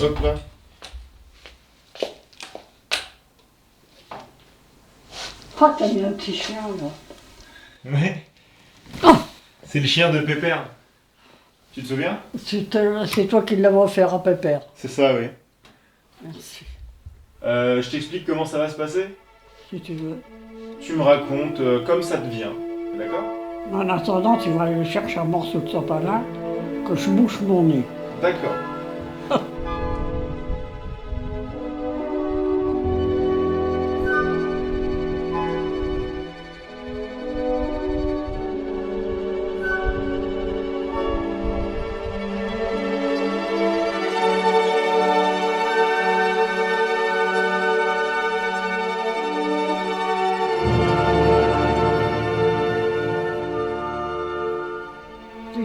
Hop là. Oh, t'as mis un petit chien là. Ouais. Oh, C'est le chien de Pépère. Tu te souviens? c'est toi qui l'avais offert à Pépère. C'est ça, oui. Merci, Je t'explique comment ça va se passer. si tu veux. Tu me racontes comme ça te vient. D'accord? En attendant, tu vas aller chercher un morceau de sopalin que je bouche mon nez. D'accord.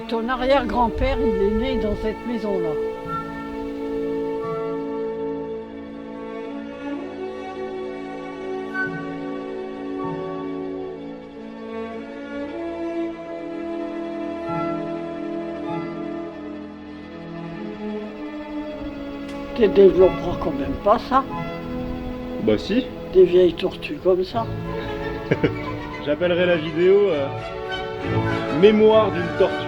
Ton arrière-grand-père, il est né dans cette maison-là. Tu ne développeras quand même pas ça, Bah si. des vieilles tortues comme ça. J'appellerai la vidéo Mémoire d'une tortue.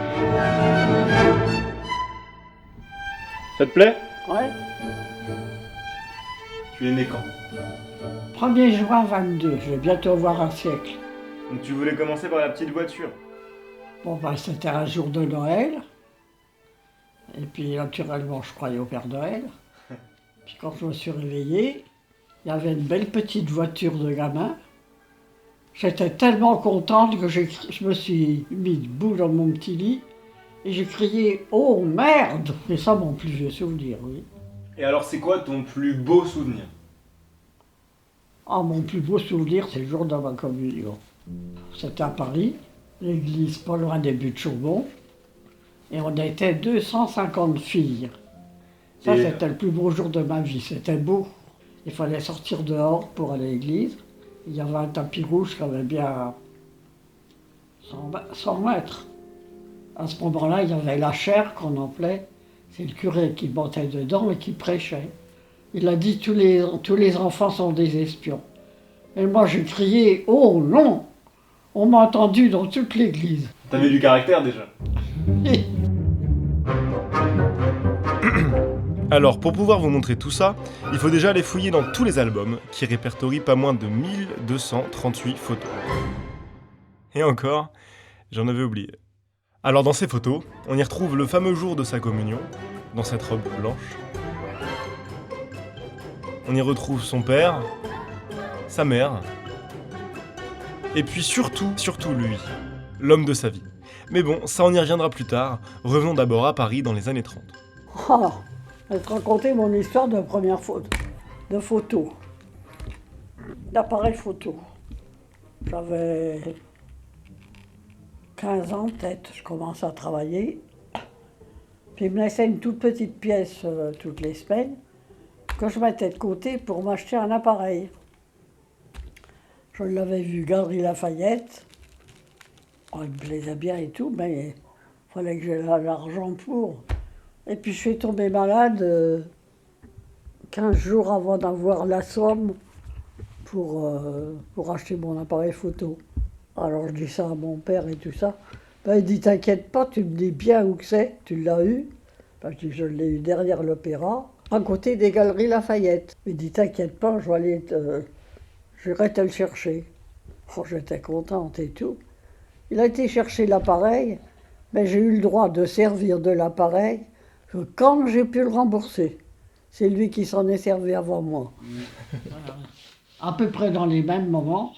Ça te plaît? Ouais. Tu es né quand? 1er juin 22, je vais bientôt avoir un siècle. Donc tu voulais commencer par la petite voiture. Bon, ben, c'était un jour de Noël. Et puis, naturellement, je croyais au Père Noël. Puis, quand je me suis réveillé, il y avait une belle petite voiture de gamin. J'étais tellement contente que je me suis mis debout dans mon petit lit et j'ai crié « Oh merde !» C'est ça mon plus vieux souvenir, oui. Et alors c'est quoi ton plus beau souvenir? Ah, mon plus beau souvenir, c'est le jour de ma communion. C'était à Paris, l'église pas loin des Buttes-Chaumont, et on était 250 filles. Ça, Et- c'était le plus beau jour de ma vie, c'était beau. Il fallait sortir dehors pour aller à l'église. Il y avait un tapis rouge qui avait bien 100 mètres. À ce moment-là, il y avait la chaire qu'on appelait. C'est le curé qui montait dedans et qui prêchait. Il a dit tous les enfants sont des espions. Et moi, j'ai crié « Oh non !» On m'a entendu dans toute l'église. T'avais du caractère déjà. Alors, pour pouvoir vous montrer tout ça, il faut déjà aller fouiller dans tous les albums, qui répertorient pas moins de 1238 photos. Et encore, j'en avais oublié. Alors dans ces photos, on y retrouve le fameux jour de sa communion, dans cette robe blanche. On y retrouve son père, sa mère, et puis surtout lui, l'homme de sa vie. Mais bon, ça on y reviendra plus tard, revenons d'abord à Paris dans les années 30. Oh, je vais te raconter mon histoire de première photo, d'appareil photo. J'avais 15 ans peut-être, je commençais à travailler. Puis il me laissait une toute petite pièce toutes les semaines que je mettais de côté pour m'acheter un appareil. Je l'avais vu Galerie Lafayette. Oh, il me plaisait bien et tout, mais il fallait que j'aie l'argent pour. Et puis je suis tombée malade 15 jours avant d'avoir la somme pour acheter mon appareil photo. Alors je dis ça à mon père et tout ça. Ben, il dit t'inquiète pas, tu me dis bien où que c'est, tu l'as eu. Ben, je dis je l'ai eu derrière l'opéra, à côté des Galeries Lafayette. Il dit t'inquiète pas, j'irai te le chercher. Oh, j'étais contente et tout. Il a été chercher l'appareil, mais j'ai eu le droit de servir de l'appareil quand j'ai pu le rembourser. C'est lui qui s'en est servi avant moi. Voilà. À peu près dans les mêmes moments,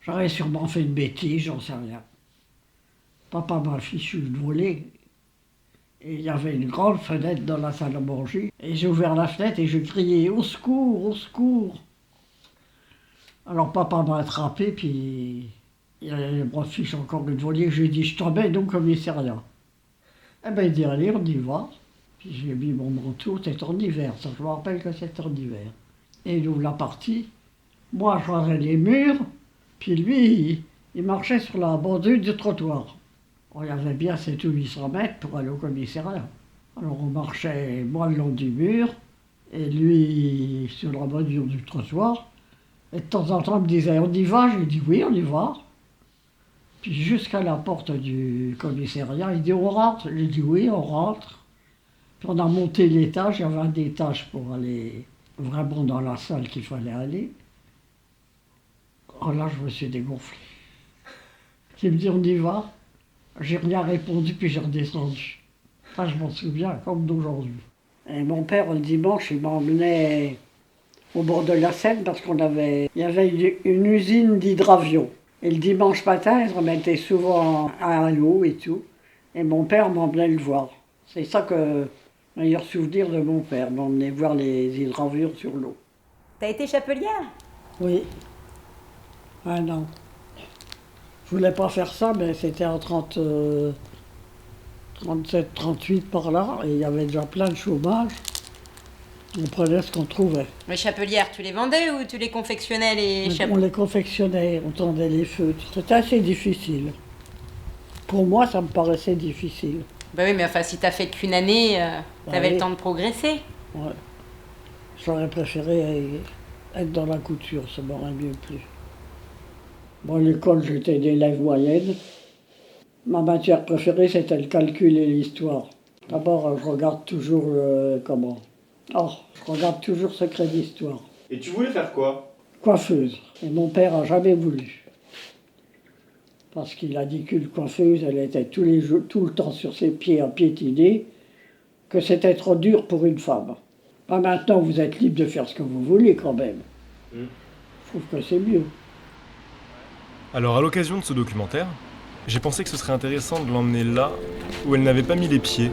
j'aurais sûrement fait une bêtise, j'en sais rien. Papa m'a fichu de voler. Et il y avait une grande fenêtre dans la salle à manger. Et j'ai ouvert la fenêtre et j'ai crié « Au secours, au secours !» Alors papa m'a attrapé, puis il me fiche encore une volée. J'ai dit « Je t'emmène au commissariat ». Eh bien il dit « Allez, on y va ». Puis j'ai mis mon manteau, c'était en hiver, ça je me rappelle que c'était en hiver. Et il ouvre la partie. Moi je regardais les murs, puis lui il marchait sur la bordure du trottoir. On y avait bien 700 ou 800 mètres pour aller au commissariat. Alors on marchait, moi, le long du mur, et lui sur la bordure du trottoir. Et de temps en temps, il me disait, on y va? J'ai dit, oui, on y va. Puis jusqu'à la porte du commissariat, il dit, on rentre? J'ai dit, oui, on rentre. Puis on a monté l'étage, il y avait un étage pour aller vraiment dans la salle qu'il fallait aller. Oh là, je me suis dégonflé. Il me dit, on y va? J'ai rien répondu, puis j'ai redescendu. Ça, je m'en souviens comme d'aujourd'hui. Et mon père, le dimanche, il m'emmenait au bord de la Seine parce il y avait une usine d'hydravion. Et le dimanche matin, ils remettaient souvent à l'eau et tout. Et mon père m'emmenait le voir. C'est ça que, meilleur souvenir de mon père, m'emmener voir les hydravions sur l'eau. T'as été chapelière? Oui. Ah non. Je voulais pas faire ça, mais c'était en 37, 38 par là, et il y avait déjà plein de chômage. On prenait ce qu'on trouvait. Les chapelières, tu les vendais ou tu les confectionnais les On chapeaux? les confectionnait, on tendait les feutres. C'était assez difficile. Pour moi, ça me paraissait difficile. Bah oui, mais enfin, si t'as fait qu'une année, t'avais oui. le temps de progresser. Ouais. J'aurais préféré être dans la couture, ça m'aurait mieux plu. Bon, à l'école, j'étais une élève moyenne. Ma matière préférée, c'était le calcul et l'histoire. D'abord, je regarde toujours je regarde toujours Secret d'Histoire. Et tu voulais faire quoi? Coiffeuse. Et mon père a jamais voulu. Parce qu'il a dit qu'une coiffeuse, elle était tout le temps sur ses pieds à piétiner, que c'était trop dur pour une femme. Pas maintenant, vous êtes libre de faire ce que vous voulez quand même. Je trouve que c'est mieux. Alors à l'occasion de ce documentaire, j'ai pensé que ce serait intéressant de l'emmener là où elle n'avait pas mis les pieds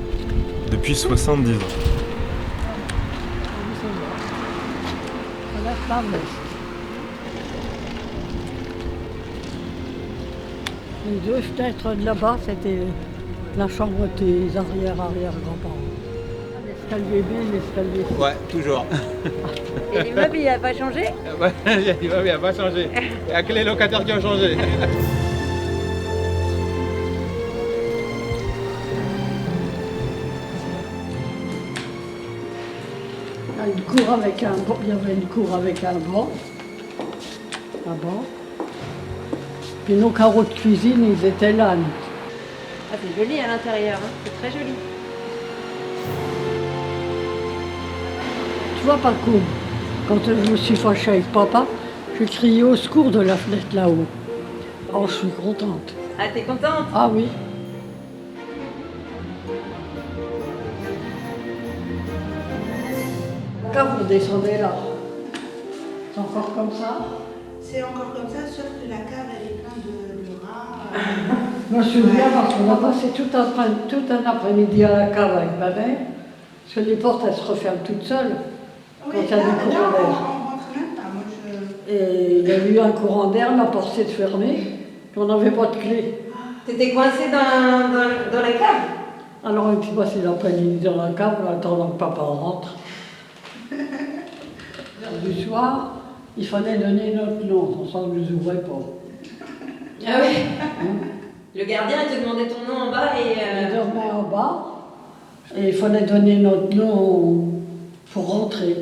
depuis 70 ans. Les deux fenêtres de là-bas, c'était la chambre des arrière-grands-parents. L'escalier B, l'escalier C. Ouais, toujours. Et l'immeuble, il a pas changé? Ouais, il n'a pas changé. Il n'y a que les locataires qui ont changé. Il y avait une cour avec un banc, là-bas. Puis nos carreaux de cuisine, ils étaient là. Ah, c'est joli à l'intérieur, hein. C'est très joli. Tu vois, par contre, quand je me suis fâchée avec papa, j'ai crié au secours de la fenêtre là-haut. Oh, je suis contente. Ah, t'es contente? Ah oui. Quand vous descendez là, c'est encore comme ça? C'est encore comme ça, sauf que la cave elle est pleine de rats. Je me souviens parce qu'on a passé tout un après-midi à la cave avec ma mère, parce que les portes elles se referment toutes seules quand il y a des courants d'air. On rentre même pas, moi je... Et il y a eu un courant d'air, la porte s'est fermée, puis on n'avait pas de clé. T'étais coincée dans la cave? Alors on était passé l'après-midi dans la cave en attendant que papa rentre. Du soir, il fallait donner notre nom, ça ne nous ouvrait pas. Ah oui. Le gardien, il te demandait ton nom en bas et... On dormait en bas, et il fallait donner notre nom pour rentrer.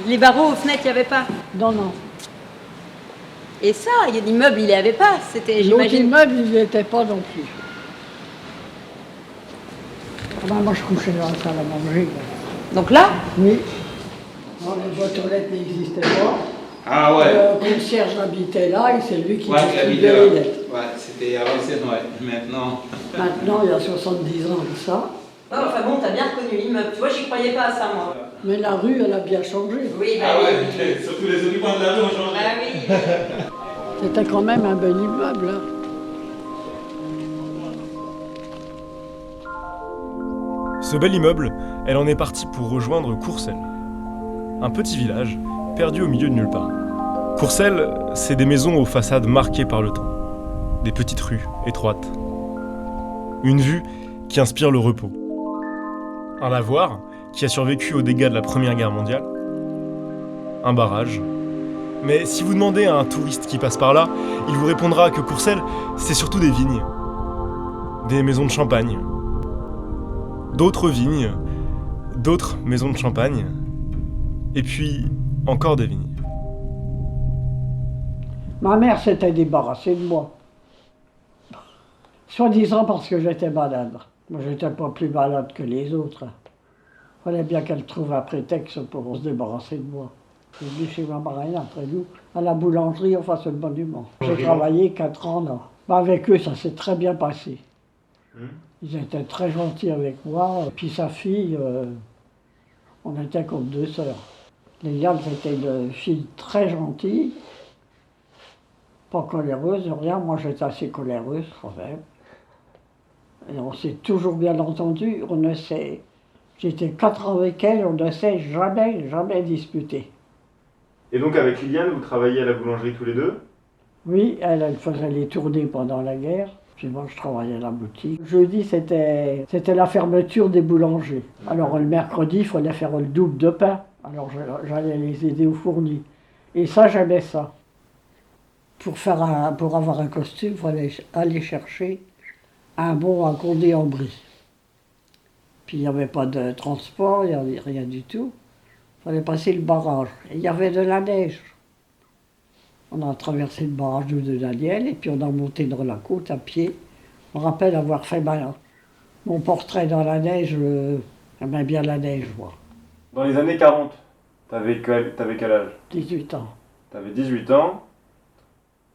Les barreaux aux fenêtres, il n'y avait pas? Non, non. Et ça, l'immeuble, il n'y avait pas. C'était, L'autre j'imagine... immeuble, il n'y était pas non plus. Ah ben, moi, je couchais dans la salle à manger. Donc là? Oui. Non, les boîtes aux lettres n'existaient pas. Ah ouais. Le concierge habitait là et c'est lui qui Ouais, distribuait les lettres. ouais, c'était à l'ancienne, ouais. Maintenant. Maintenant, il y a 70 ans de ça. Oh, enfin bon, t'as bien reconnu l'immeuble. Tu vois, j'y croyais pas à ça, moi. Mais la rue, elle a bien changé. Oui, bah Ah oui. ouais, surtout les occupants de la rue ont changé. Bah oui. C'était quand même un bel immeuble. Hein. Ce bel immeuble, elle en est partie pour rejoindre Courcelles, un petit village perdu au milieu de nulle part. Courcelles, c'est des maisons aux façades marquées par le temps, des petites rues étroites, une vue qui inspire le repos, un lavoir qui a survécu aux dégâts de la Première Guerre mondiale, un barrage Mais si vous demandez à un touriste qui passe par là, il vous répondra que Courcelles, c'est surtout des vignes, des maisons de champagne, d'autres vignes, d'autres maisons de champagne, et puis encore des vignes. Ma mère s'était débarrassée de moi. Soi-disant parce que j'étais malade. Moi, j'étais pas plus malade que les autres. Fallait bien qu'elle trouve un prétexte pour se débarrasser de moi. Je suis venu chez ma marraine, après nous, à la boulangerie en face du monument. J'ai travaillé 4 ans là. Mais avec eux, ça s'est très bien passé. Ils étaient très gentils avec moi. Puis sa fille, on était comme 2 sœurs. Liliane, c'était une fille très gentille. Pas coléreuse, rien. Moi, j'étais assez coléreuse quand même. Et on s'est toujours bien entendu. On ne s'est... J'étais 4 ans avec elle, on ne s'est jamais disputé. Et donc avec Liliane, vous travailliez à la boulangerie tous les deux? Oui, elle faisait les tournées pendant la guerre. Puis moi, je travaillais à la boutique. Jeudi, c'était la fermeture des boulangers. Alors le mercredi, il fallait faire le double de pain. Alors j'allais les aider au fourni. Et ça, j'aimais ça. Pour avoir un costume, il fallait aller chercher un bon à Condé-en-Brie. Puis il n'y avait pas de transport, il n'y avait rien du tout. Il fallait passer le barrage. Et il y avait de la neige. On a traversé le barrage de Daniel et puis on a monté dans la côte à pied. Je me rappelle avoir fait mon portrait dans la neige. J'aimais bien la neige, moi. Dans les années 40, t'avais quel âge? 18 ans. T'avais 18 ans,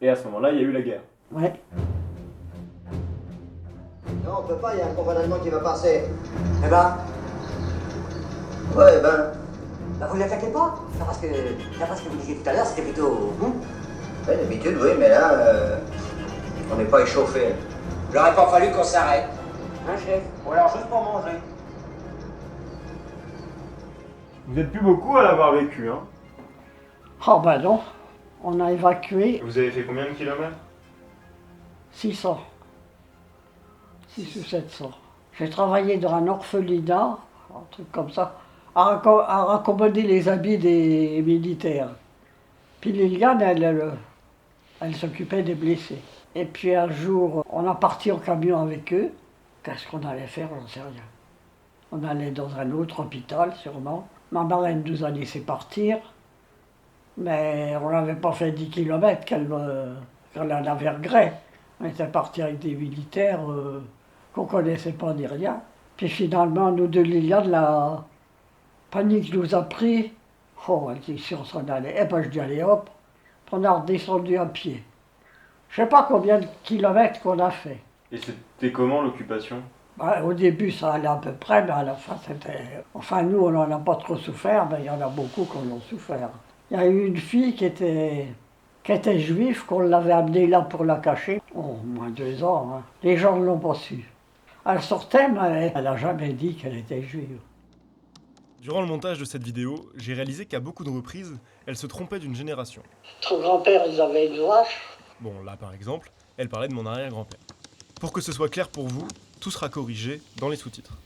et à ce moment-là, il y a eu la guerre. Ouais. Non, on peut pas, il y a un convoi allemand qui va passer. Eh ben. Ouais, ben. Bah vous ne l'attaquez pas. D'après ce que vous disiez tout à l'heure, c'était plutôt. Ouais, d'habitude, oui, mais là, on n'est pas échauffé. J'aurais pas fallu qu'on s'arrête. Hein, chef? Ou alors juste pour manger. Vous n'êtes plus beaucoup à l'avoir vécu, hein? Oh ben non, on a évacué Vous avez fait combien de kilomètres? 600. 6 ou 700. J'ai travaillé dans un orphelinat, un truc comme ça, à raccommoder les habits des militaires. Puis Liliane, elle s'occupait des blessés. Et puis un jour, on a parti en camion avec eux. Qu'est-ce qu'on allait faire, j'en sais rien. On allait dans un autre hôpital, sûrement. Ma marraine nous a laissé partir, mais on n'avait pas fait 10 kilomètres qu'elle en avait regret. On était partis avec des militaires qu'on ne connaissait pas ni rien. Puis finalement, nous deux, Liliane, la panique nous a pris. Oh, elle dit si on s'en allait. Eh ben je dis allez hop, on a redescendu à pied. Je ne sais pas combien de kilomètres qu'on a fait. Et c'était comment l'occupation? Bah, au début, ça allait à peu près, mais à la fin, c'était... Enfin, nous, on n'en a pas trop souffert, mais il y en a beaucoup qui en ont souffert. Il y a eu une fille qui était juive, qu'on l'avait amenée là pour la cacher. Oh, au moins 2 ans, hein. Les gens ne l'ont pas su. Elle sortait, mais elle n'a jamais dit qu'elle était juive. Durant le montage de cette vidéo, j'ai réalisé qu'à beaucoup de reprises, elle se trompait d'une génération. Ton grand-père, ils avaient une vache. Bon, là par exemple, elle parlait de mon arrière-grand-père. Pour que ce soit clair pour vous, tout sera corrigé dans les sous-titres.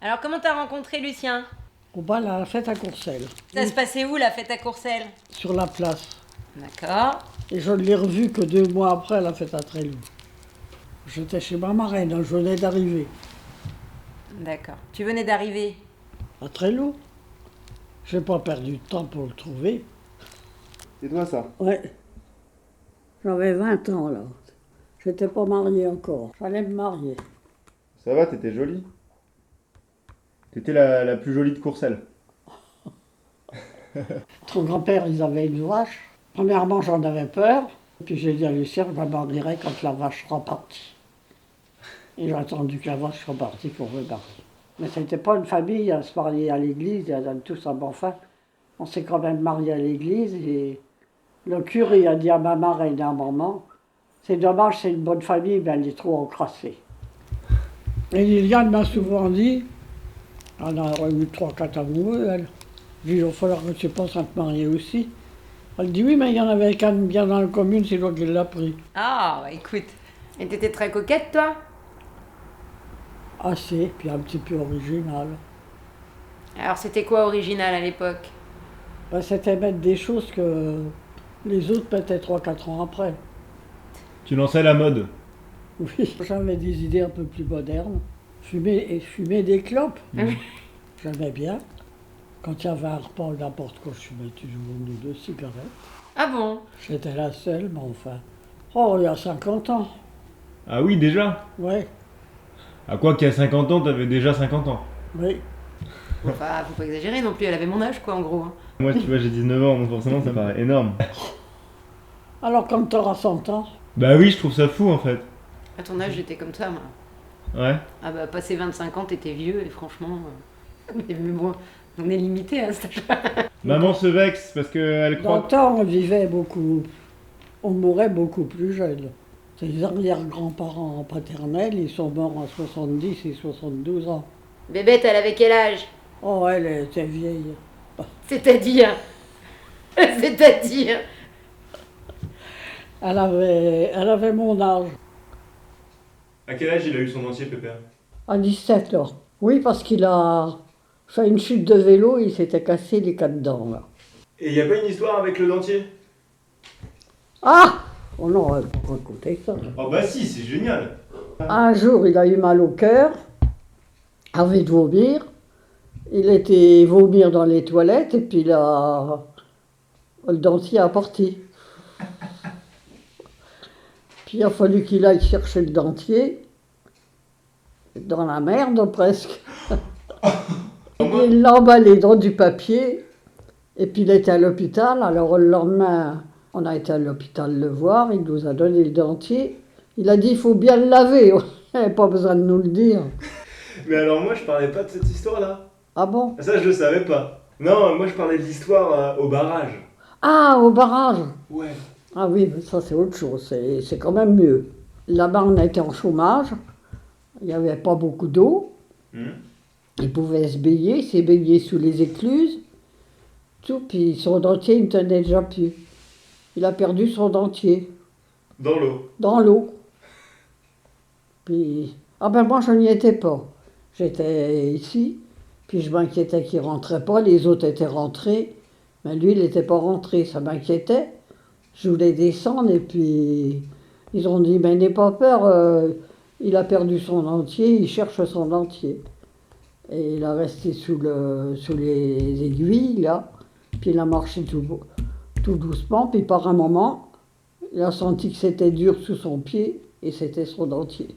Alors comment t'as rencontré Lucien? Au bal à la fête à Courcelles. Ça se passait où la fête à Courcelles? Sur la place. D'accord. Et je ne l'ai revu que 2 mois après la fête à Tréloux. J'étais chez ma marraine, je venais d'arriver. D'accord. Tu venais d'arriver? À Tréloux. J'ai pas perdu de temps pour le trouver. C'est toi ça? Ouais. J'avais 20 ans là. J'étais pas mariée encore. J'allais me marier. Ça va, t'étais jolie. T'étais la plus jolie de Courcelles. Ton grand-père, ils avaient une vache. Premièrement, j'en avais peur. Puis j'ai dit à Lucien, je me marierai quand la vache sera partie. Et j'ai attendu que la vache soit partie pour me marier. Mais c'était pas une famille à se marier à l'église, ils donnent tous un bon fin. On s'est quand même marié à l'église et le curé a dit à ma marraine et à maman, c'est dommage, c'est une bonne famille, mais elle est trop encrassée. Et Liliane m'a souvent dit, elle a eu 3-4 amoureux, elle. Je dis, il va falloir que tu penses à te marier aussi. Elle dit, oui, mais il y en avait qu'un bien dans la commune, c'est toi qui l'as pris. Ah, bah écoute. Et t'étais très coquette, toi? Assez, puis un petit peu original. Alors c'était quoi original à l'époque? Ben, c'était mettre des choses que les autres mettaient 3-4 ans après. Tu lançais la mode. Oui, j'avais des idées un peu plus modernes. Fumer des clopes, j'aimais bien. Quand il y avait un repas ou n'importe quoi, je fumais toujours une ou deux cigarettes. Ah bon? J'étais la seule, mais enfin. Oh, il y a 50 ans, Ah oui, déjà? ouais, À quoi qu'il y a 50 ans, t'avais déjà 50 ans? oui. Enfin, faut pas exagérer non plus, elle avait mon âge quoi en gros. Hein. Moi, tu vois, j'ai 19 ans, donc forcément, ça paraît énorme. Alors quand tu auras 100 ans, Bah oui, je trouve ça fou, en fait. À ton âge, j'étais comme ça moi. Ouais. Ah bah, passé 25 ans, t'étais vieux et franchement. Mais bon, on est limité à cet âge-là. Maman se vexe parce qu'elle dans le croit... temps, on vivait beaucoup, on mourait beaucoup plus jeune. Les arrière-grands-parents paternels, ils sont morts à 70 et 72 ans. Bébête, elle avait quel âge? Oh, elle était vieille. C'est-à-dire? C'est-à-dire? Elle avait mon âge, À quel âge il a eu son dentier, Pépère? à 17 ans. Oui, parce qu'il a fait une chute de vélo et il s'était cassé les 4 dents, là. Et y a pas une histoire avec le dentier? Ah! Oh non, on va pas raconter ça. Oh bah si, c'est génial. Un jour, il a eu mal au cœur, avait de vomir. Il était vomir dans les toilettes et puis là, le dentier a parti. Puis il a fallu qu'il aille chercher le dentier dans la merde presque. Il l'a emballé dans du papier et puis il était à l'hôpital. Alors le lendemain, on a été à l'hôpital le voir, il nous a donné le dentier. Il a dit il faut bien le laver, il n'avait pas besoin de nous le dire. Mais alors moi, je parlais pas de cette histoire-là. Ah bon? Ça, je le savais pas. Non, moi, je parlais de l'histoire au barrage. Ah, au barrage! Ouais. Ah oui, mais ça c'est autre chose, c'est quand même mieux. Là-bas on était en chômage, il n'y avait pas beaucoup d'eau, il pouvait se baigner, il s'est baigné sous les écluses, tout, puis son dentier il ne tenait déjà plus. Il a perdu son dentier Dans l'eau. dans l'eau. Puis, ah ben moi je n'y étais pas, j'étais ici, puis je m'inquiétais qu'il ne rentrait pas, les autres étaient rentrés, mais lui il n'était pas rentré, ça m'inquiétait. Je voulais descendre et puis ils ont dit, mais n'aie pas peur, il a perdu son dentier, il cherche son dentier. Et il a resté sous les aiguilles, là, puis il a marché tout doucement, puis par un moment, il a senti que c'était dur sous son pied et c'était son dentier.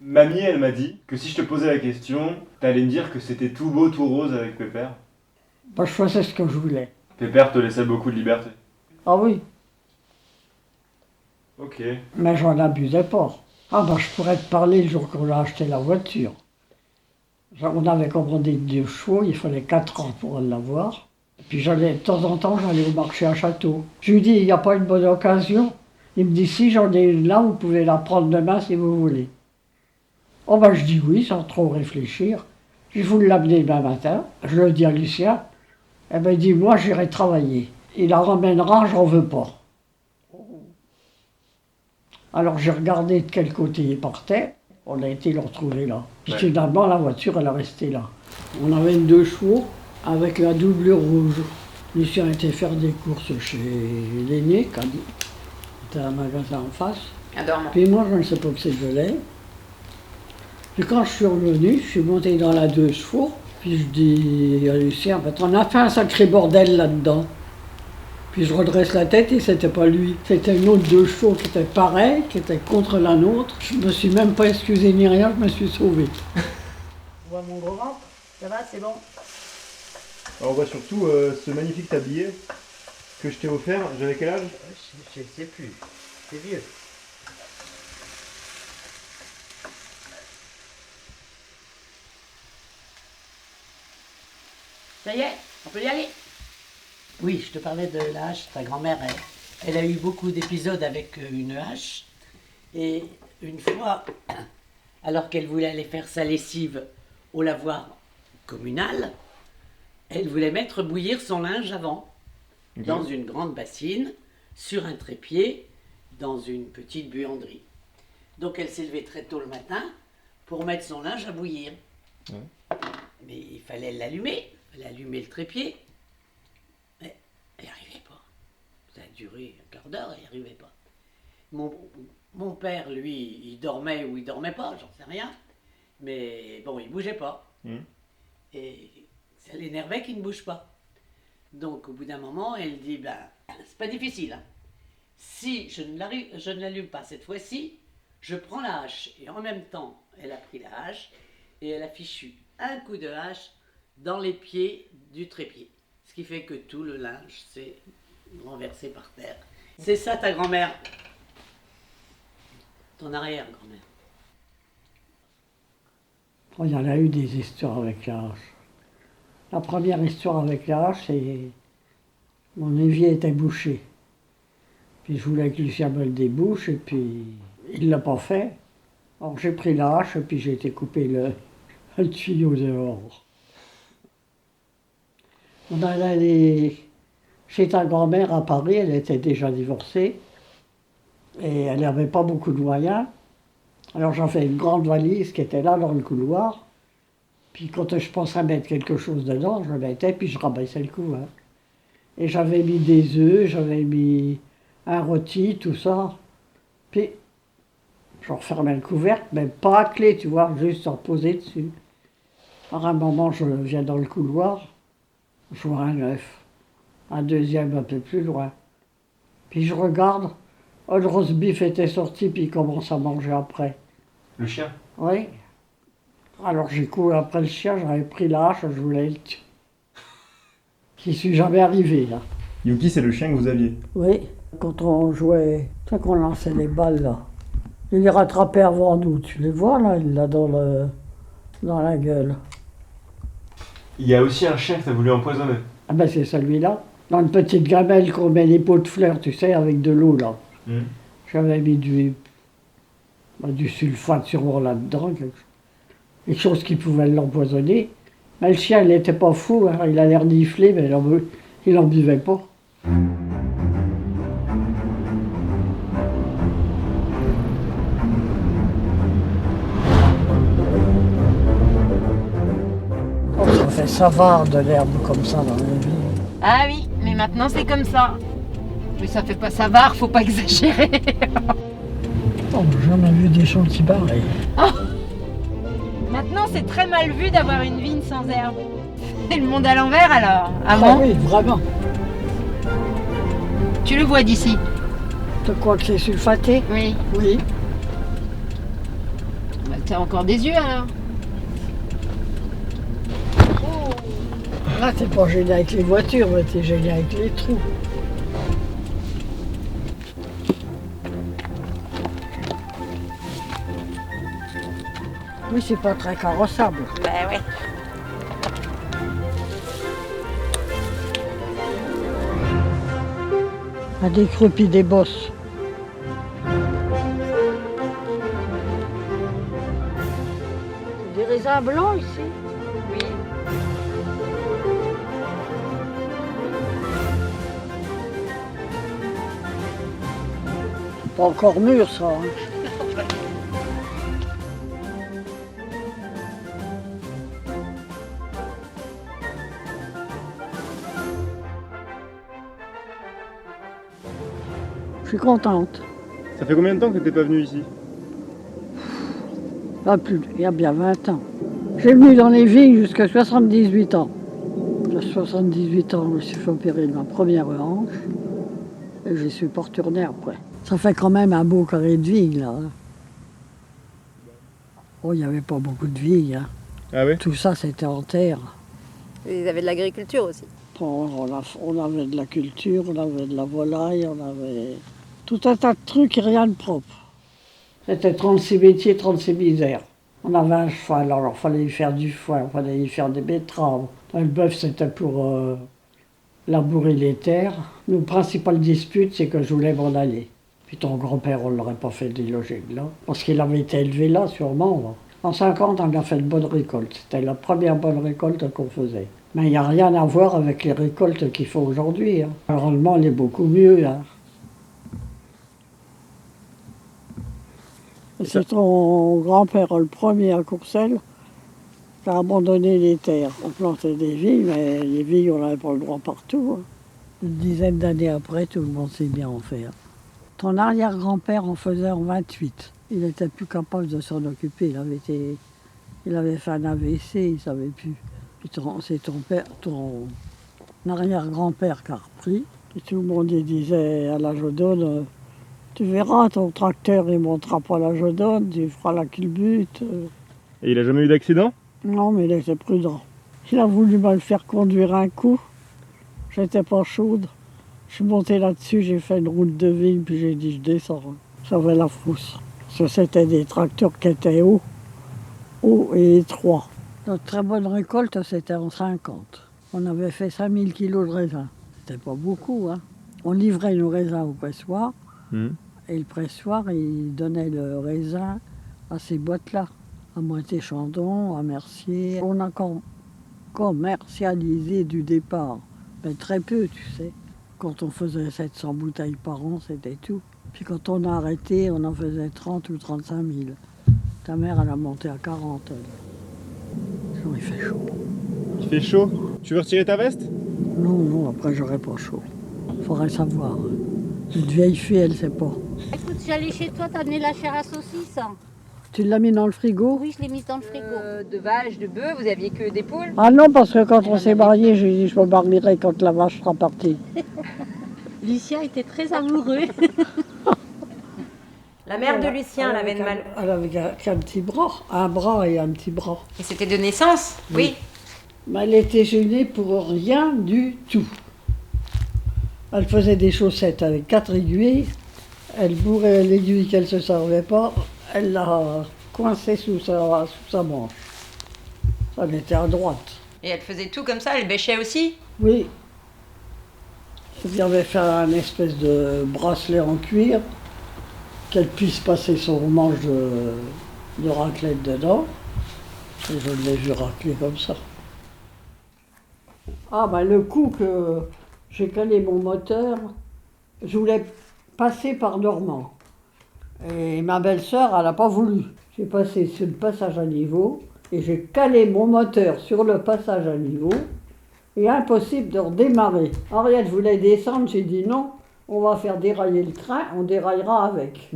Mamie, elle m'a dit que si je te posais la question, t'allais me dire que c'était tout beau, tout rose avec Pépère. Moi, je faisais ce que je voulais. Pépère te laissait beaucoup de liberté. Ah oui, Ok. mais j'en abusais pas. Ah ben, je pourrais te parler le jour qu'on a acheté la voiture. On avait commandé 2 chevaux, il fallait 4 ans pour l'avoir. Puis de temps en temps, j'allais au marché à Château. Je lui dis, il n'y a pas une bonne occasion? Il me dit, si, j'en ai une là, vous pouvez la prendre demain si vous voulez. Oh ben je dis oui, sans trop réfléchir. Je vous l'amener demain matin. Je le dis à Lucien. Eh ben il dit, moi j'irai travailler. Il la ramènera, j'en veux pas. Alors j'ai regardé de quel côté il partait. On a été le retrouver là. Puis Ouais. finalement, la voiture, elle est restée là. On avait 2 chevaux avec la doublure rouge. Lucien était faire des courses chez Lénier, c'était un magasin en face. Adore-moi. Puis moi, je ne sais pas que c'est de lait. Puis quand je suis revenu, je suis monté dans la 2 chevaux. Puis je dis à Lucien, on a fait un sacré bordel là-dedans. Puis je redresse la tête et c'était pas lui. C'était une autre 2 chevaux qui était pareil, qui était contre la nôtre. Je me suis même pas excusé ni rien, je me suis sauvé. Tu vois mon gros ventre? Ça va, c'est bon? Alors, on voit surtout ce magnifique tablier que je t'ai offert. J'avais quel âge? Je sais plus, c'est vieux. Ça y est, on peut y aller. Oui, je te parlais de la hache. Ta grand-mère, elle a eu beaucoup d'épisodes avec une hache. Et une fois, alors qu'elle voulait aller faire sa lessive au lavoir communal, elle voulait mettre bouillir son linge avant, dans une grande bassine, sur un trépied, dans une petite buanderie. Donc elle s'est levée très tôt le matin pour mettre son linge à bouillir. Mais il fallait l'allumer, il fallait allumer le trépied. Et duré un quart d'heure, il n'y arrivait pas. Mon père, lui, il dormait ou il dormait pas, j'en sais rien. Mais bon, il bougeait pas. Et ça l'énervait qu'il ne bouge pas. Donc au bout d'un moment, elle dit, ben, c'est pas difficile. Hein. Si je ne l'allume pas cette fois-ci, je prends la hache. Et en même temps, elle a pris la hache et elle a fichu un coup de hache dans les pieds du trépied. Ce qui fait que tout le linge s'est renversé par terre. C'est ça ta grand-mère. Ton arrière-grand-mère. Oh, il y en a eu des histoires avec la hache. La première histoire avec la hache, c'est mon évier était bouché. Puis je voulais que Lucien me le débouche, et puis il ne l'a pas fait. Alors j'ai pris la hache, et puis j'ai été couper le tuyau dehors. On allait chez ta grand-mère à Paris, elle était déjà divorcée, et elle n'avait pas beaucoup de moyens. Alors j'en fais une grande valise qui était là dans le couloir. Puis quand je pensais mettre quelque chose dedans, je le mettais, puis je rabaissais le couvercle. Et j'avais mis des œufs, j'avais mis un rôti, tout ça. Puis je refermais le couvercle, mais pas à clé, tu vois, juste en poser dessus. Alors à un moment, je viens dans le couloir, je vois un œuf, un deuxième un peu plus loin. Puis je regarde, le roast beef était sorti, puis il commence à manger après. Le chien? Oui. Alors j'ai couru après le chien, j'avais pris la hache, je voulais le tuer. J'y suis jamais arrivé, là. Yuki, c'est le chien que vous aviez? Oui, quand on jouait, tu sais qu'on lançait les balles, là. Il les rattrapait avant nous, tu les vois, là, il l'a dans la gueule. Il y a aussi un chien que tu as voulu empoisonner. Ah ben c'est celui-là. Dans une petite gamelle qu'on met les pots de fleurs, tu sais, avec de l'eau, là. J'avais mis du sulfate sûrement là-dedans, quelque chose qui pouvait l'empoisonner. Mais le chien, il n'était pas fou, hein. Il a l'air niflé, mais il n'en buvait pas. Oh, ça fait savard de l'herbe comme ça dans la vie. Ah oui, mais maintenant c'est comme ça. Mais ça fait pas savard, faut pas exagérer. Oh, j'en ai vu des choses qui pareilles. Maintenant c'est très mal vu d'avoir une vigne sans herbe. C'est le monde à l'envers alors. Ah Avant, oui, vraiment. tu le vois d'ici. Tu crois que c'est sulfaté? Oui. Oui. Bah, t'as encore des yeux alors. Là, t'es pas gêné avec les voitures, mais t'es gêné avec les trous. Oui, c'est pas très carrossable. Bah ouais. À décrepit des bosses. Des raisins blancs ici? Oui. Pas encore mûr, ça. Hein. Je suis contente. Ça fait combien de temps que t'es pas venu ici? Pas plus, il y a bien 20 ans. J'ai venu dans les vignes jusqu'à 78 ans. À 78 ans, je me suis fait opérer de ma première hanche et je suis pas retourné après. Ça fait quand même un beau carré de vignes, là. Hein. Oh, il n'y avait pas beaucoup de vignes. Hein. Ah ouais? Tout ça, c'était en terre. Ils avaient de l'agriculture aussi. On avait de la culture, on avait de la volaille, on avait tout un tas de trucs et rien de propre. C'était 36 métiers, 36 misères. On avait un cheval, alors il fallait y faire du foin, il fallait y faire des betteraves. Le bœuf, c'était pour labourer les terres. Nos principales disputes, c'est que je voulais m'en aller. Puis ton grand-père, on ne l'aurait pas fait déloger de là, parce qu'il avait été élevé là, sûrement. Là. En 50, on a fait de bonnes récoltes. C'était la première bonne récolte qu'on faisait. Mais il n'y a rien à voir avec les récoltes qu'il faut aujourd'hui. Hein. Le rendement, il est beaucoup mieux. Hein. C'est ton grand-père, le premier à Courcelles, qui a abandonné les terres. On plantait des vignes, mais les vignes, on n'avait pas le droit partout. Hein. Une dizaine d'années après, tout le monde sait bien en faire. Ton arrière-grand-père en faisait en 28. Il n'était plus capable de s'en occuper. Il avait fait un AVC, il ne savait plus. Puis c'est ton arrière-grand-père qui a repris. Et tout le monde lui disait à la Jodonne, tu verras, ton tracteur, il ne montera pas la Jodonne, tu feras la culbute. Et il a jamais eu d'accident? Non, mais il était prudent. Il a voulu me le faire conduire un coup. J'étais pas chaude. Je suis montée là-dessus, j'ai fait une route de ville, puis j'ai dit je descends. J'avais la frousse. Parce que c'était des tracteurs qui étaient hauts et étroits. Notre très bonne récolte, c'était en 50. On avait fait 5000 kilos de raisins. C'était pas beaucoup, hein. On livrait nos raisins au pressoir. Et le pressoir, il donnait le raisin à ces boîtes-là. À Moitié-Chandon, à Mercier. On a commercialisé du départ. Mais très peu, tu sais. Quand on faisait 700 bouteilles par an, c'était tout. Puis quand on a arrêté, on en faisait 30 ou 35 000. Ta mère, elle a monté à 40. Sinon, il fait chaud. Il fait chaud. Tu veux retirer ta veste? Non, après, j'aurais pas chaud. Faudrait savoir. Une vieille fille, elle sait pas. Écoute, j'allais chez toi, t'as amené la chair à saucisse. Tu l'as mis dans le frigo? Oui, je l'ai mise dans le frigo. De vache, de bœuf, vous aviez que des poules? Ah non, parce que quand on s'est mariés, j'ai dit je me marierai quand la vache sera partie. Lucien était très amoureux. La mère de Lucien, elle avait de mal. Elle avait qu'un petit bras, un bras et un petit bras. Et c'était de naissance? Oui. Mais elle était gênée pour rien du tout. Elle faisait des chaussettes avec 4 aiguilles. Elle bourrait l'aiguille qu'elle ne se servait pas. Elle l'a coincée sous sa manche. Elle était à droite. Et elle faisait tout comme ça, elle bêchait aussi? Oui. Elle avait fait un espèce de bracelet en cuir qu'elle puisse passer son manche de raclette dedans. Et je l'ai vu racler comme ça. Ah ben le coup que j'ai calé mon moteur, je voulais passer par Normand. Et ma belle-sœur, elle n'a pas voulu. J'ai passé sur le passage à niveau et j'ai calé mon moteur sur le passage à niveau. Et impossible de redémarrer. Henriette voulait descendre, j'ai dit non, on va faire dérailler le train, on déraillera avec.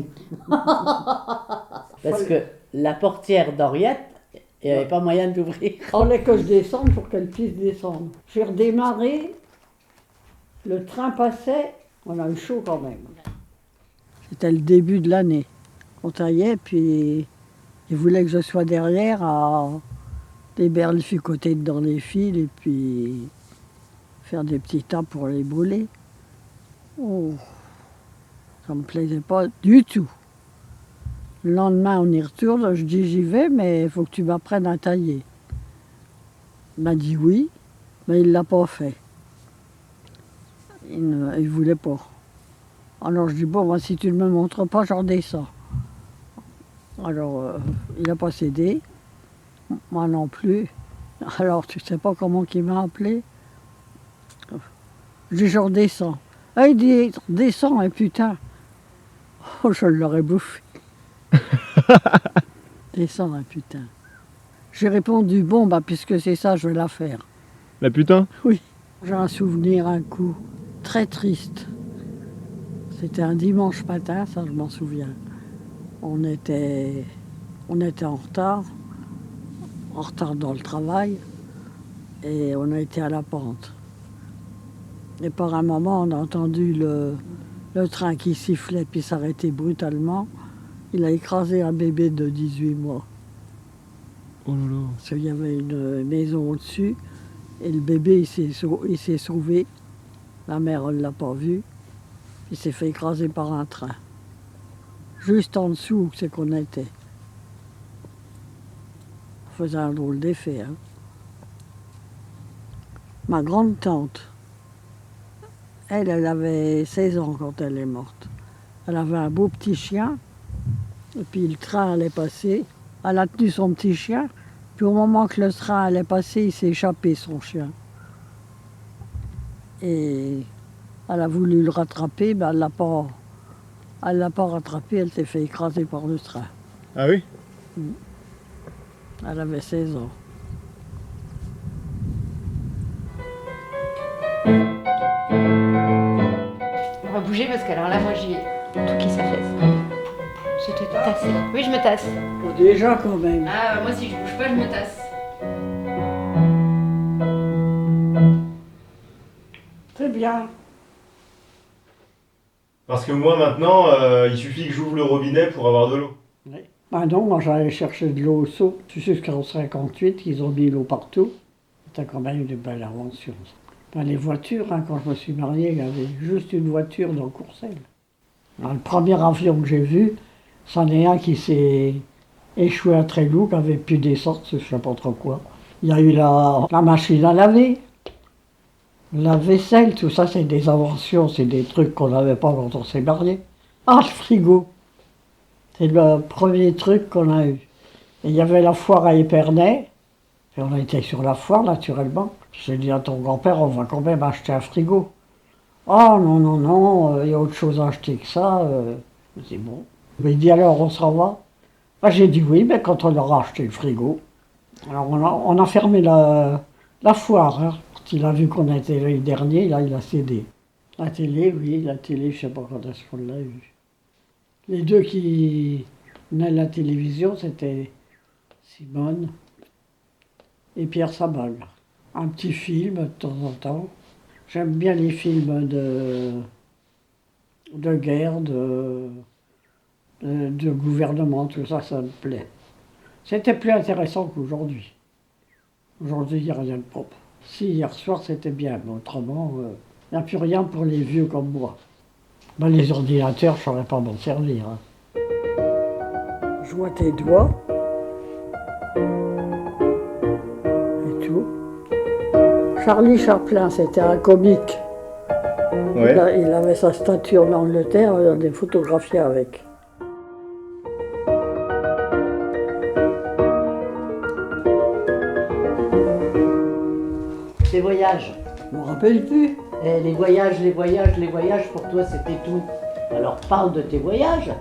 Parce que la portière d'Henriette, il n'y avait pas moyen d'ouvrir. Il fallait que je descende pour qu'elle puisse descendre. J'ai redémarré, le train passait, on a eu chaud quand même. C'était le début de l'année. On taillait, puis il voulait que je sois derrière à déberlificoter dans les fils et puis faire des petits tas pour les brûler. Oh, ça me plaisait pas du tout. Le lendemain, on y retourne, je dis j'y vais, mais il faut que tu m'apprennes à tailler. Il m'a dit oui, mais il ne l'a pas fait. Il ne voulait pas. Alors je dis bon, moi, si tu ne me montres pas, j'en descends. Alors il n'a pas cédé, moi non plus. Alors tu sais pas comment il m'a appelé. Je dis je redescends. Ah, il dit descends, et putain. Oh, je l'aurais bouffé. Descends, hein, putain. J'ai répondu, bon, bah, puisque c'est ça, je vais la faire. La putain? Oui. J'ai un souvenir, un coup, très triste. C'était un dimanche matin, ça, je m'en souviens. On était en retard dans le travail, et on a été à la pente. Et par un moment, on a entendu le train qui sifflait puis s'arrêtait brutalement. Il a écrasé un bébé de 18 mois. Oh là là. Parce qu'il y avait une maison au-dessus et le bébé il s'est sauvé. La mère ne l'a pas vu. Il s'est fait écraser par un train. Juste en dessous où c'est qu'on était. Ça faisait un drôle d'effet. Hein. Ma grande-tante, elle avait 16 ans quand elle est morte. Elle avait un beau petit chien. Et puis le train allait passer, elle a tenu son petit chien, puis au moment que le train allait passer, il s'est échappé son chien. Et elle a voulu le rattraper, mais elle l'a pas rattrapé, elle s'est fait écraser par le train. Ah oui? Elle avait 16 ans. bouger parce que alors là, moi, j'ai tout qui s'affaisse. Je te tasse. Oui, je me tasse. Oh, déjà quand même. Ah, moi, si je bouge pas, je me tasse. C'est bien. Parce que moi maintenant, il suffit que j'ouvre le robinet pour avoir de l'eau. Oui. Ah non, moi j'allais chercher de l'eau au seau. Tu sais qu'en 58, ils ont mis l'eau partout. C'était quand même une belle invention. Ben, les voitures, hein, quand je me suis marié, il y avait juste une voiture dans Courcelles. Alors, le premier avion que j'ai vu, c'en est un qui s'est échoué à Tréloux, qui avait plus d'essence, je ne sais pas trop quoi. Il y a eu la machine à laver, la vaisselle, tout ça c'est des inventions, c'est des trucs qu'on n'avait pas quand on s'est marié. Ah, le frigo! C'est le premier truc qu'on a eu. Et il y avait la foire à Épernay, et on a été sur la foire naturellement. J'ai dit à ton grand-père, on va quand même acheter un frigo. Ah non, non, non, il y a autre chose à acheter que ça. C'est bon. Mais il dit alors, on s'en va? Ben, j'ai dit oui, mais quand on aura acheté le frigo. Alors on a fermé la foire. Hein. Quand il a vu qu'on était là le dernier, là, il a cédé. La télé, oui, la télé, je ne sais pas quand est-ce qu'on l'a eu. Les deux qui venaient de la télévision, c'était Simone et Pierre Sabal. Un petit film de temps en temps. J'aime bien les films de guerre, de gouvernement, tout ça, ça me plaît. C'était plus intéressant qu'aujourd'hui. Aujourd'hui, il n'y a rien de propre. Si, hier soir, c'était bien, mais autrement, il n'y a plus rien pour les vieux comme moi. Ben, les ordinateurs, je ne saurais pas m'en servir. Hein. Je vois tes doigts. Et tout. Charlie Chaplin, c'était un comique. Ouais. Il avait sa statue en Angleterre, il a des photographies avec. Tes voyages. Je me rappelle plus. Eh, les voyages, pour toi c'était tout. Alors parle de tes voyages.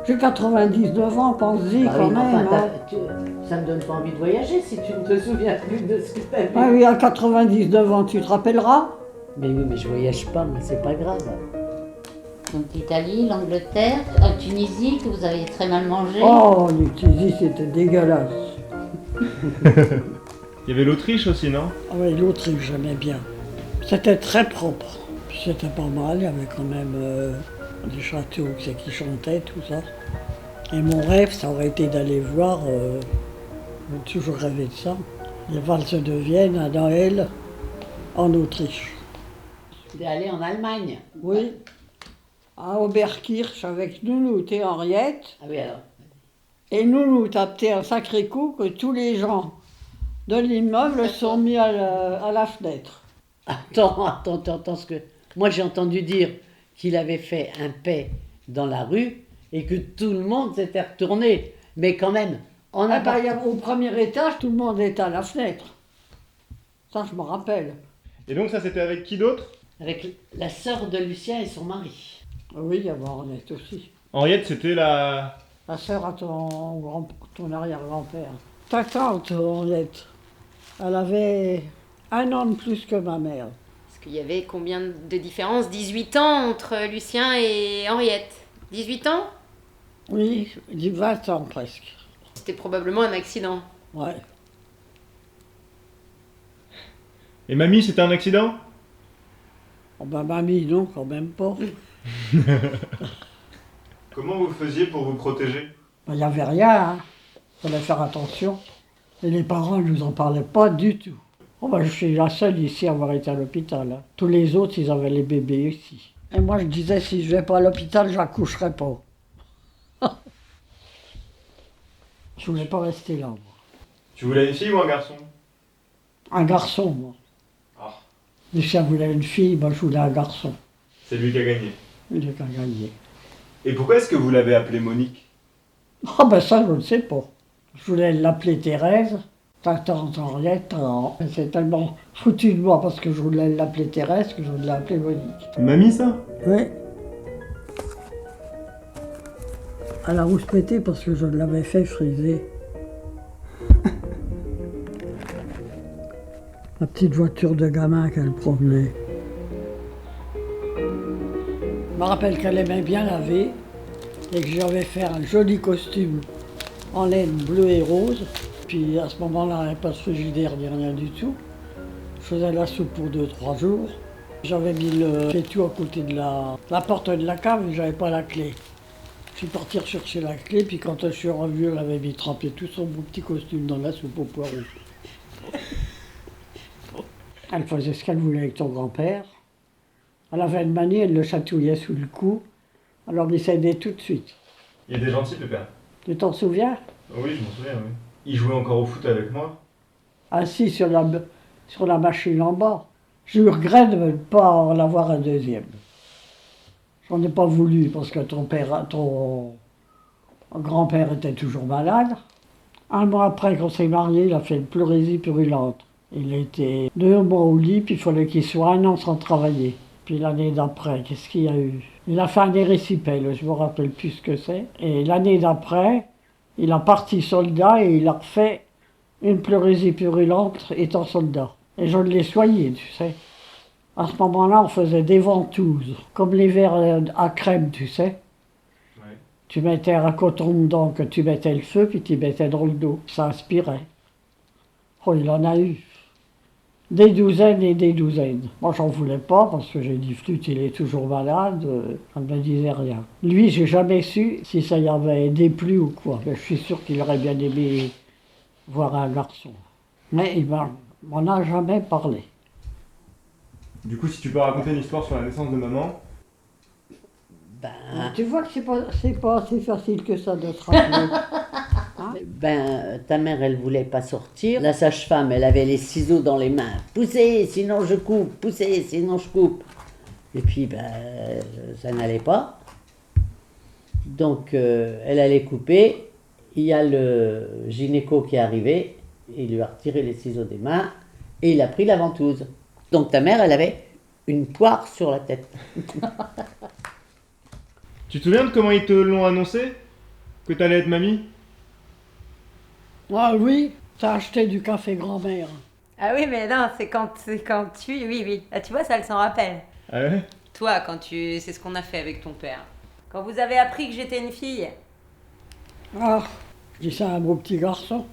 J'ai 99 ans, pense-y Ah quand oui, mais même. enfin, Hein. ça me donne pas envie de voyager si tu ne te souviens plus de ce que tu as vu. Ah oui, à 99 ans, tu te rappelleras? Mais oui, mais je voyage pas, mais c'est pas grave. Donc l'Italie, l'Angleterre, la Tunisie, que vous avez très mal mangé. Oh, les Tunisie, c'était dégueulasse. Il y avait l'Autriche aussi, non? Ah oui, l'Autriche, j'aimais bien. C'était très propre. C'était pas mal, il y avait quand même des châteaux qui chantaient, tout ça. Et mon rêve, ça aurait été d'aller voir, j'ai toujours rêvé de ça, les valses de Vienne à Noël, en Autriche. D'aller en Allemagne. Oui, à Oberkirch avec Nounout et Henriette. Ah oui, alors. Et Nounout a pris un sacré coup que tous les gens de l'immeuble sont mis à la fenêtre. Attends, ce que. Moi j'ai entendu dire qu'il avait fait un paix dans la rue et que tout le monde s'était retourné. Mais quand même, on a pas. Au premier étage, tout le monde était à la fenêtre. Ça, je me rappelle. Et donc ça c'était avec qui d'autre? Avec la sœur de Lucien et son mari. Oui, il y avait Henriette aussi. Henriette c'était la... La sœur à ton arrière-grand-père. Ta tante, Henriette, elle avait 1 an de plus que ma mère. Parce qu'il y avait combien de différence? 18 ans entre Lucien et Henriette. 18 ans? Oui, 20 ans presque. C'était probablement un accident. Ouais. Et mamie c'était un accident? Oh ben, mamie, non, quand même pas. Comment vous faisiez pour vous protéger? Il n'y avait rien, hein. Fallait faire attention. Et les parents ne nous en parlaient pas du tout. Oh ben, je suis la seule ici à avoir été à l'hôpital. Hein. Tous les autres, ils avaient les bébés ici. Et moi, je disais, si je vais pas à l'hôpital, j'accoucherai pas. Je voulais pas rester là, moi. Tu voulais une fille ou un garçon? Un garçon, moi. Ah. Lucien voulait une fille, moi je voulais un garçon. C'est lui qui a gagné. Il est qu'à gagner. Et pourquoi est-ce que vous l'avez appelée Monique? Ah ben ça, je ne sais pas. Je voulais l'appeler Thérèse. Ta tante Henriette, elle s'est tellement foutue de moi parce que je voulais l'appeler Thérèse que je voulais l'appeler Monique. Mamie ça? Oui. Elle a rouspété parce que je l'avais fait friser. La petite voiture de gamin qu'elle promenait. me rappelle qu'elle aimait bien laver et que j'avais fait un joli costume en laine bleue et rose. Puis à ce moment-là, il n'y avait pas de frigidaire ni rien du tout. Je faisais la soupe pour 2-3 jours. J'avais mis le fétu à côté de la porte de la cave et j'avais pas la clé. Je suis parti rechercher la clé, puis quand je suis revenu, elle avait mis trempé tout son beau petit costume dans la soupe aux poireaux. Elle faisait ce qu'elle voulait avec ton grand-père. Elle avait une manie, elle le chatouillait sous le cou. Alors il s'aidait tout de suite. Il était gentil, Pépère. Tu t'en souviens? Oui, je m'en souviens, oui. Il jouait encore au foot avec moi. Assis sur la machine en bas. Je regrette de ne pas en avoir un deuxième. J'en ai pas voulu parce que ton grand-père était toujours malade. Un mois après qu'on s'est mariés, il a fait une pleurésie purulente. Il était 2 mois au lit, puis il fallait qu'il soit 1 an sans travailler. Puis l'année d'après, qu'est-ce qu'il y a eu? Il a fait un érysipèle, je me rappelle plus ce que c'est. Et l'année d'après, il a parti soldat et il a refait une pleurésie purulente étant soldat. Et je l'ai soigné, tu sais. À ce moment-là, on faisait des ventouses, comme les verres à crème, tu sais. Ouais. Tu mettais un coton dedans, que tu mettais le feu, puis tu mettais dans le dos. Ça aspirait. Oh, il en a eu. Des douzaines et des douzaines. Moi, j'en voulais pas, parce que j'ai dit, flûte, il est toujours malade, ça ne me disait rien. Lui, j'ai jamais su si ça y avait déplu ou quoi. Mais je suis sûr qu'il aurait bien aimé voir un garçon. Mais il m'en a jamais parlé. Du coup, si tu peux raconter une histoire sur la naissance de maman. Tu vois que c'est pas assez facile que ça de se rappeler. Ta mère, elle voulait pas sortir. La sage-femme, elle avait les ciseaux dans les mains. Poussez, sinon je coupe. Poussez, sinon je coupe. Et puis, ça n'allait pas. Donc, elle allait couper. Il y a le gynéco qui est arrivé. Il lui a retiré les ciseaux des mains. Et il a pris la ventouse. Donc, ta mère, elle avait une poire sur la tête. Tu te souviens de comment ils te l'ont annoncé? Que t'allais être mamie? Ah oui, t'as acheté du café grand-mère. Ah oui, mais non, c'est quand tu... Oui, oui. Ah, tu vois, ça, elle s'en rappelle. Ah ouais? Toi, c'est ce qu'on a fait avec ton père. Quand vous avez appris que j'étais une fille. Ah, je dis ça à un beau petit garçon.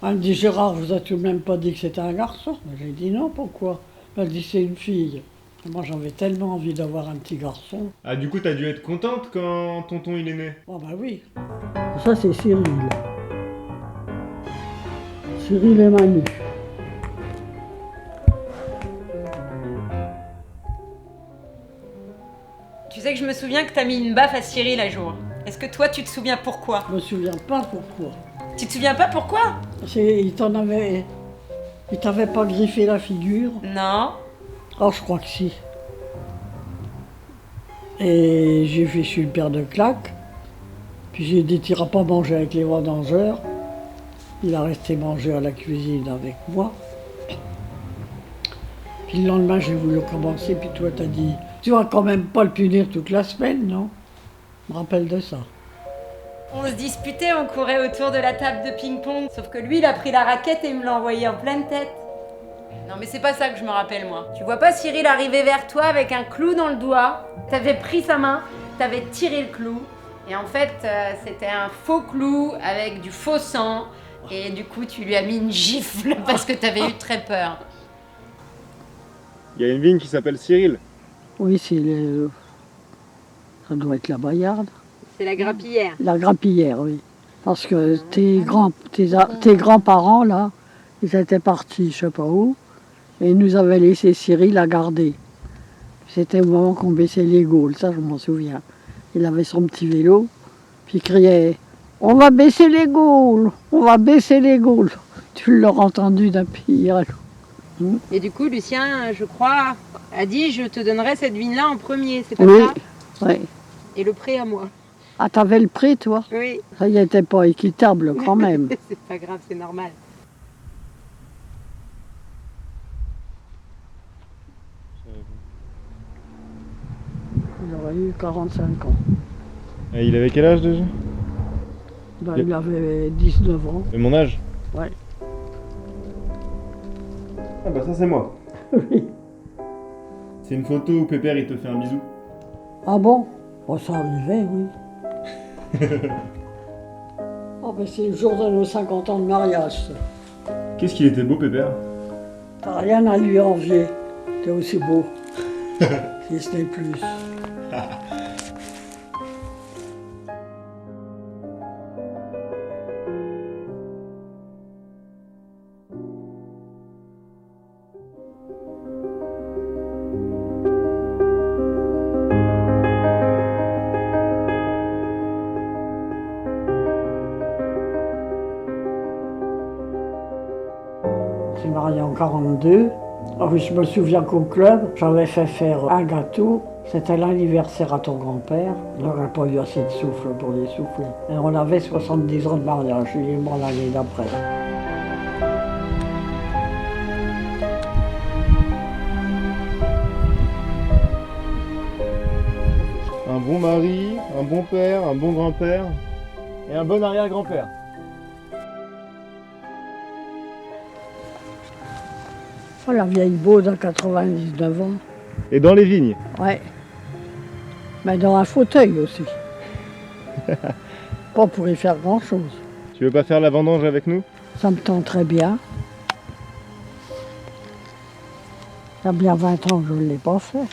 Elle me dit, Gérard, vous a tout de même pas dit que c'était un garçon? J'ai dit non, pourquoi? Elle dit, c'est une fille. Et moi, j'avais tellement envie d'avoir un petit garçon. Ah, du coup, t'as dû être contente quand tonton il est né? Oh bah oui. Ça, c'est Cyril. Cyril et Manu. Tu sais que je me souviens que t'as mis une baffe à Cyril un jour. Est-ce que toi, tu te souviens pourquoi? Je me souviens pas pourquoi. Tu te souviens pas pourquoi? Il t'avait pas griffé la figure? Non. Oh, je crois que si. Et j'ai fichu une paire de claques. Puis j'ai dit, t'iras pas manger avec les vendangeurs. Il a resté manger à la cuisine avec moi. Puis le lendemain, j'ai voulu recommencer. Puis toi, t'as dit, tu vas quand même pas le punir toute la semaine, non? Je me rappelle de ça. On se disputait, on courait autour de la table de ping-pong. Sauf que lui, il a pris la raquette et me l'a envoyé en pleine tête. Non mais c'est pas ça que je me rappelle moi. Tu vois pas Cyril arriver vers toi avec un clou dans le doigt, t'avais pris sa main, t'avais tiré le clou, et en fait c'était un faux clou avec du faux sang, et du coup tu lui as mis une gifle parce que t'avais eu très peur. Il y a une vigne qui s'appelle Cyril. Oui, ça doit être la Bayarde. C'est la grappillière. La grappillière, oui. Parce que tes grands-parents, là, ils étaient partis, je sais pas où, et ils nous avaient laissé Cyril à garder. C'était au moment qu'on baissait les Gaules, ça je m'en souviens. Il avait son petit vélo, puis il criait « On va baisser les Gaules, on va baisser les Gaules ». Tu l'auras entendu d'un pays à l'autre. Et du coup Lucien, je crois, a dit je te donnerai cette vigne-là en premier, c'est pas Oui, ça? oui. Et le prêt à moi. Ah, t'avais le prix, toi? Oui. Ça y était pas équitable, quand même. C'est pas grave, c'est normal. Il aurait eu 45 ans. Et il avait quel âge déjà? Il avait 19 ans. De mon âge? Ouais. Ah bah ça c'est moi. Oui. C'est une photo où Pépère il te fait un bisou. Ah bon? Oh, ça arrivait, oui. Oh, ben c'est le jour de nos 50 ans de mariage, ça. Qu'est-ce qu'il était beau, Pépère? T'as rien à lui envier. T'es aussi beau. Si ce n'est plus. Je suis mariée en 42. Oh, je me souviens qu'au club, j'avais fait faire un gâteau. C'était l'anniversaire à ton grand-père. On n'aurait pas eu assez de souffle pour les souffler. Et on avait 70 ans de mariage. Il est mort l'année d'après. Un bon mari, un bon père, un bon grand-père et un bon arrière-grand-père. Oh, la vieille Baude à 99 ans. Et dans les vignes. Ouais. Mais dans un fauteuil aussi. Pas pour y faire grand-chose. Tu veux pas faire la vendange avec nous? Ça me tend très bien. Il y a bien 20 ans que je ne l'ai pas fait.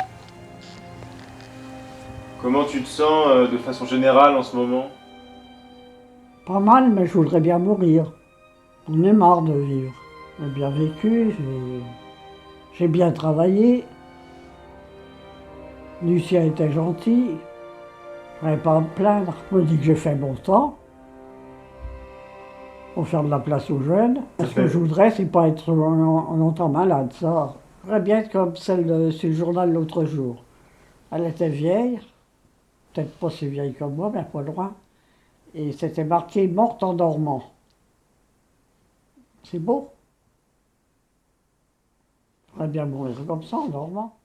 Comment tu te sens de façon générale en ce moment? Pas mal, mais je voudrais bien mourir. On est marre de vivre. J'ai bien vécu, j'ai bien travaillé. Lucien était gentil. Je n'aurais pas à me plaindre. Je me dis que j'ai fait mon temps. Pour faire de la place aux jeunes. Ce que je voudrais, c'est pas être longtemps malade, ça. Je voudrais bien être comme celle sur le journal l'autre jour. Elle était vieille. Peut-être pas si vieille comme moi, mais pas loin. Et c'était marqué « morte en dormant ». C'est beau. J'aimerais bien mourir comme ça en dormant.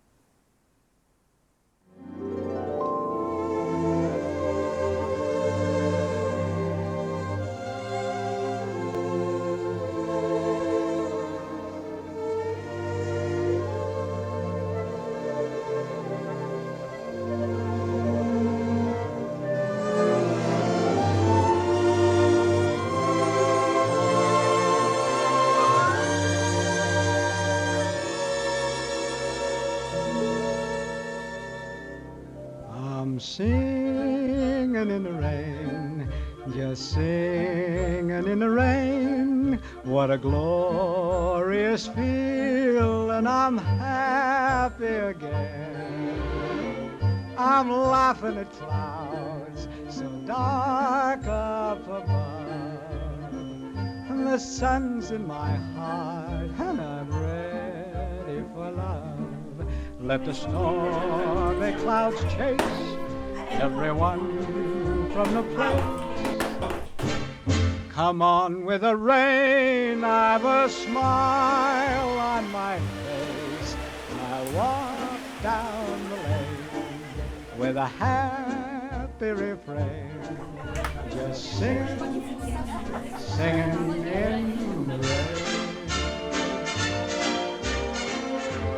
I'm singing in the rain, just singing in the rain. What a glorious feeling, I'm happy again. I'm laughing at clouds so dark up above. And the sun's in my heart and I'm ready for love. Let the stormy clouds chase everyone from the place. Come on with the rain, I've a smile on my face. I walk down the lane with a happy refrain. Just singing, singing in the rain.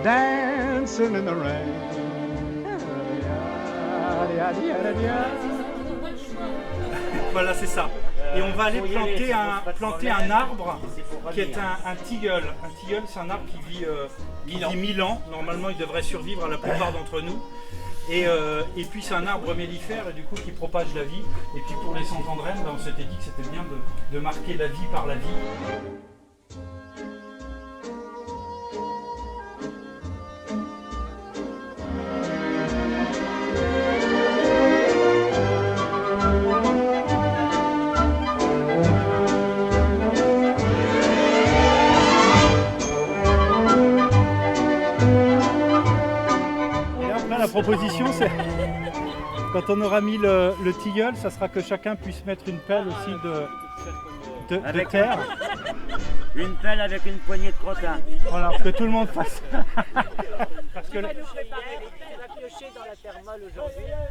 Dancing in the rain. Voilà, c'est ça. Et on va aller planter un arbre qui est un tilleul. Un tilleul, c'est un arbre qui vit 1000 ans. Normalement, il devrait survivre à la plupart d'entre nous. Et puis, c'est un arbre mellifère et du coup qui propage la vie. Et puis, pour les Saint-Andrène, on s'était dit que c'était bien de marquer la vie par la vie. La proposition, c'est quand on aura mis le tilleul, ça sera que chacun puisse mettre une pelle aussi de terre. Une pelle avec une poignée de crottin. Voilà, que tout le monde fasse. Parce que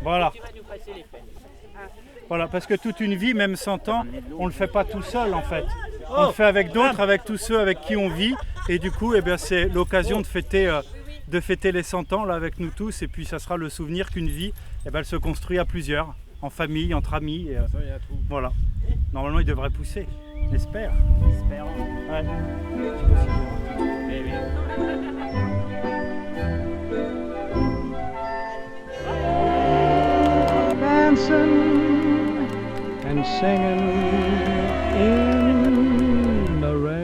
voilà. Voilà, parce que toute une vie, même 100 ans, on ne le fait pas tout seul en fait. On le fait avec d'autres, avec tous ceux avec qui on vit. Et du coup, eh bien, c'est l'occasion de fêter de fêter les 100 ans là avec nous tous, et puis ça sera le souvenir qu'une vie, eh ben, elle se construit à plusieurs, en famille, entre amis. Et, voilà. Normalement, il devrait pousser. J'espère. Espérons. Ouais. Eh oui. Dancing and singing in the rain.